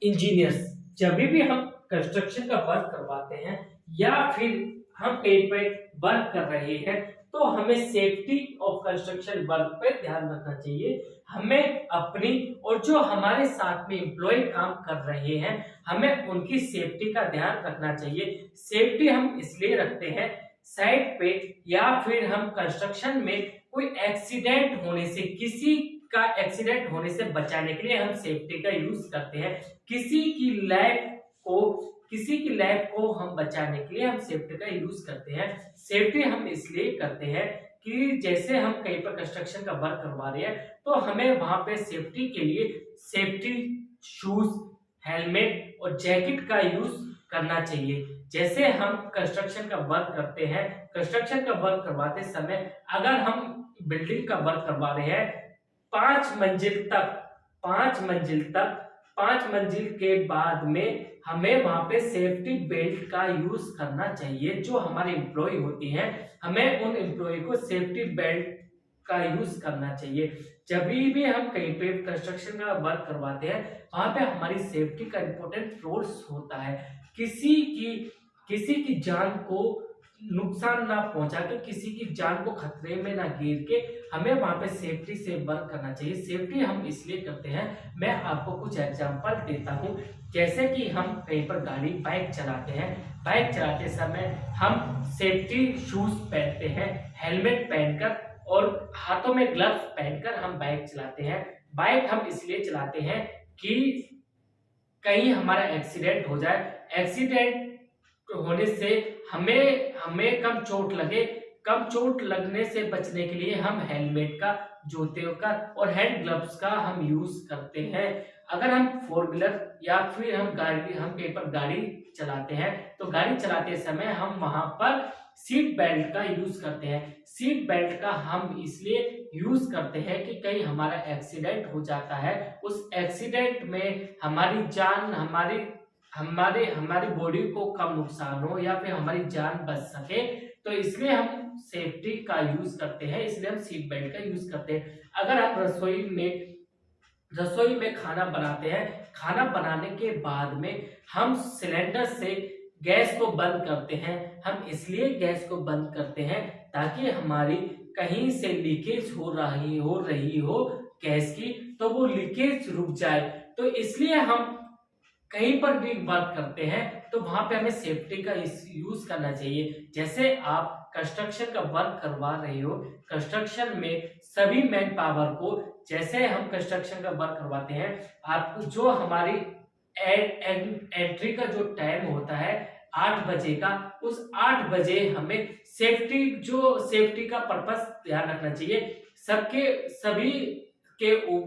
Engineers जब भी हम कंस्ट्रक्शन का वर्क करवाते हैं या फिर हम कहीं पे वर्क कर रहे हैं तो हमें सेफ्टी ऑफ कंस्ट्रक्शन वर्क पे ध्यान रखना चाहिए। हमें अपनी और जो हमारे साथ में एम्प्लॉय काम कर रहे हैं हमें उनकी सेफ्टी का ध्यान रखना चाहिए। सेफ्टी हम इसलिए रखते हैं साइट पे या फिर हम कंस्ट्रक्शन में कोई एक्सीडेंट होने से किसी का एक्सीडेंट होने से बचाने के लिए हम सेफ्टी का यूज करते हैं। किसी की लाइफ को किसी की लाइफ को हम बचाने के लिए हम सेफ्टी का यूज करते हैं। सेफ्टी हम इसलिए करते हैं कि जैसे हम कहीं पर कंस्ट्रक्शन का वर्क करवा रहे हैं तो हमें वहां पे सेफ्टी के लिए सेफ्टी शूज, हेलमेट और जैकेट का यूज करना चाहिए। जैसे हम कंस्ट्रक्शन का वर्क करते हैं, कंस्ट्रक्शन का वर्क करवाते समय अगर हम बिल्डिंग का वर्क करवा रहे हैं 5 मंजिल तक 5 मंजिल के बाद में हमें वहां पे सेफ्टी बेल्ट का यूज करना चाहिए। जो हमारे एम्प्लॉय होती हैं हमें उन एम्प्लॉय को सेफ्टी बेल्ट का यूज करना चाहिए। जब भी हम कहीं पे कंस्ट्रक्शन का वर्क करवाते हैं वहां पे हमारी सेफ्टी का इंपॉर्टेंट रोल्स होता है। किसी की जान को नुकसान ना पहुंचा के, किसी की जान को खतरे में ना गिर के हमें वहां पे सेफ्टी से वर्क करना चाहिए। सेफ्टी हम इसलिए करते हैं, मैं आपको कुछ एग्जांपल देता हूं। जैसे कि हम कहीं पर बाइक चलाते हैं, बाइक चलाते समय हम सेफ्टी शूज पहनते हैं, हेलमेट पहनकर और हाथों में ग्लव्स पहनकर हम बाइक चलाते हैं। बाइक हम इसलिए चलाते हैं कि कहीं हमारा एक्सीडेंट हो जाए, एक्सीडेंट होने से हमें हमें कम चोट लगने से बचने के लिए हम हेलमेट का, जूते का और हैंड ग्लव्स का हम यूज करते हैं। अगर हम फोर व्हीलर या फिर हम कहीं पर गाड़ी चलाते हैं तो गाड़ी चलाते समय हम वहां पर सीट बेल्ट का यूज करते हैं। सीट बेल्ट का हम इसलिए यूज करते हैं कि कहीं हमारा एक्सीडेंट हो जाता है, उस एक्सीडेंट में हमारी जान, हमारी बॉडी को कम नुकसान हो या फिर हमारी जान बच सके, तो इसलिए हम सेफ्टी का यूज करते हैं, इसलिए हम सीट बेल्ट का यूज करते हैं। अगर हम रसोई में खाना बनाते हैं, खाना बनाने के बाद में हम सिलेंडर से गैस को बंद करते हैं। हम इसलिए गैस को बंद करते हैं ताकि हमारी कहीं से लीकेज हो रही हो गैस की, तो वो लीकेज रुक जाए। तो इसलिए हम कहीं पर भी वर्क करते हैं तो वहां पे हमें सेफ्टी का यूज करना चाहिए। जैसे आप कंस्ट्रक्शन का वर्क करवा रहे हो, कंस्ट्रक्शन में सभी मैन पावर को, जैसे हम कंस्ट्रक्शन का वर्क करवाते हैं, आपको जो हमारी एंट्री का जो टाइम होता है 8 बजे का, उस 8 बजे हमें सेफ्टी का पर्पस ध्यान रखना चाहिए।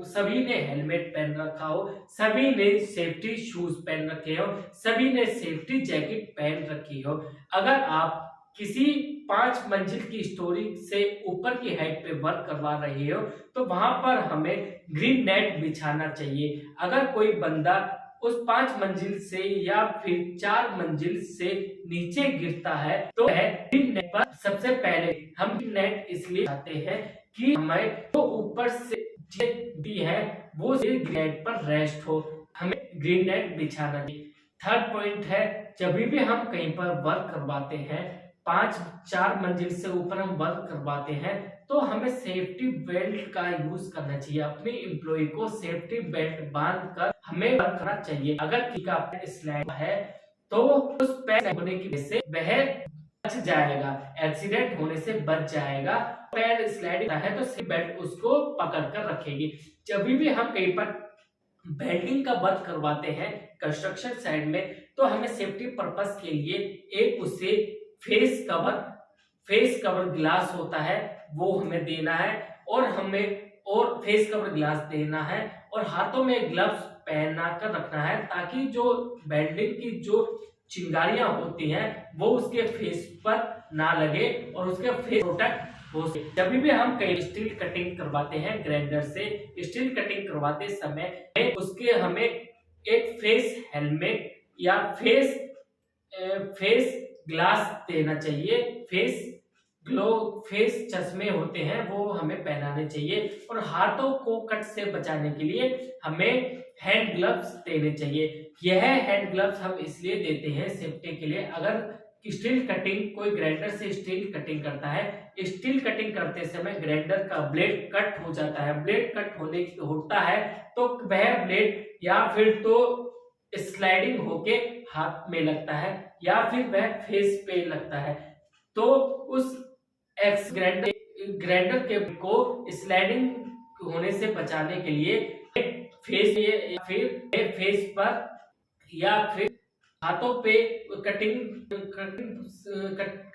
सभी ने हेलमेट पहन रखा हो, सभी ने सेफ्टी शूज पहन रखे हो, सभी ने सेफ्टी जैकेट पहन रखी हो। अगर आप किसी 5 मंजिल की स्टोरी से ऊपर की हाइट पे वर्क करवा रहे हो तो वहां पर हमें ग्रीन नेट बिछाना चाहिए। अगर कोई बंदा उस 5 मंजिल से या फिर 4 मंजिल से नीचे गिरता है तो ग्रीन नेट पर सबसे पहले हम ग्रीन नेट इसलिए चाहते हैं कि हमें तो ऊपर से दी है वो ग्रीन नेट पर रेस्ट हो, हमें ग्रीन नेट बिछाना चाहिए। थर्ड पॉइंट है, जब भी हम कहीं पर वर्क करवाते हैं, 4 मंजिल से ऊपर हम वर्क करवाते हैं तो हमें सेफ्टी बेल्ट का यूज करना चाहिए। अपने एम्प्लॉय को सेफ्टी बेल्ट बांध कर हमें वर्क करना चाहिए। अगर किसी का पैर स्लाइड है तो उस पैर होने की वजह से वह बच जाएगा, एक्सीडेंट होने से बच जाएगा। पैर स्लाइडिंग है तो सेफ्टी बेल्ट उसको पकड़ कर रखेगी। जब भी हम कहीं पर बेल्डिंग का वर्क करवाते हैं कंस्ट्रक्शन साइड में तो हमें सेफ्टी पर्पस के लिए एक उससे फेस कवर ग्लास होता है वो हमें देना है, और फेस कवर ग्लास देना है और हाथों में ग्लव्स पहना कर रखना है ताकि जो वेल्डिंग की जो चिंगारियां होती हैं वो उसके फेस पर ना लगे और उसके फेस प्रोटेक्ट हो सके। जब भी हम कहीं स्टील कटिंग करवाते हैं ग्राइंडर से, स्टील कटिंग करवाते समय उसके हमें एक फेस हेलमेट या फेस ग्लास देना चाहिए। फेस चश्मे होते हैं वो हमें पहनाने चाहिए और हाथों को कट से बचाने के लिए हमें हैंड ग्लव्स देने चाहिए। यह हैंड ग्लव्स हम इसलिए देते हैं सेफ्टी के लिए, अगर स्टील कटिंग, कोई ग्राइंडर से स्टील कटिंग करता है, स्टील कटिंग करते समय ग्राइंडर का ब्लेड कट हो जाता है, ब्लेड कट होता है तो वह ब्लेड या फिर तो स्लाइडिंग होके हाथ में लगता है या फिर वह फेस पे लगता है। तो उस एक्स ग्राइंडर के को स्लाइडिंग होने से बचाने के लिए फेस या फिर फेस पर या फिर हाथों पे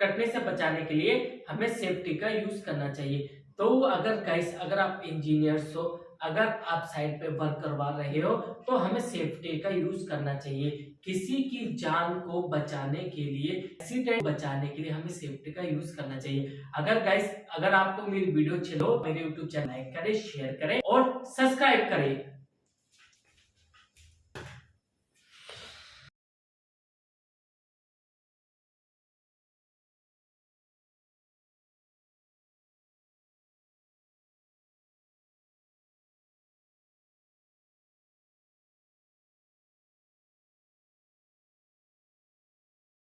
कटने से बचाने के लिए हमें सेफ्टी का यूज करना चाहिए। तो अगर गाइस, अगर आप इंजीनियर्स हो, अगर आप साइड पे वर्क करवा रहे हो तो हमें सेफ्टी का यूज करना चाहिए। किसी की जान को बचाने के लिए, एक्सीडेंट बचाने के लिए हमें सेफ्टी का यूज करना चाहिए। अगर गाइस, अगर आपको मेरी वीडियो अच्छी लगे, मेरे यूट्यूब चैनल लाइक करें, शेयर करें और सब्सक्राइब करें।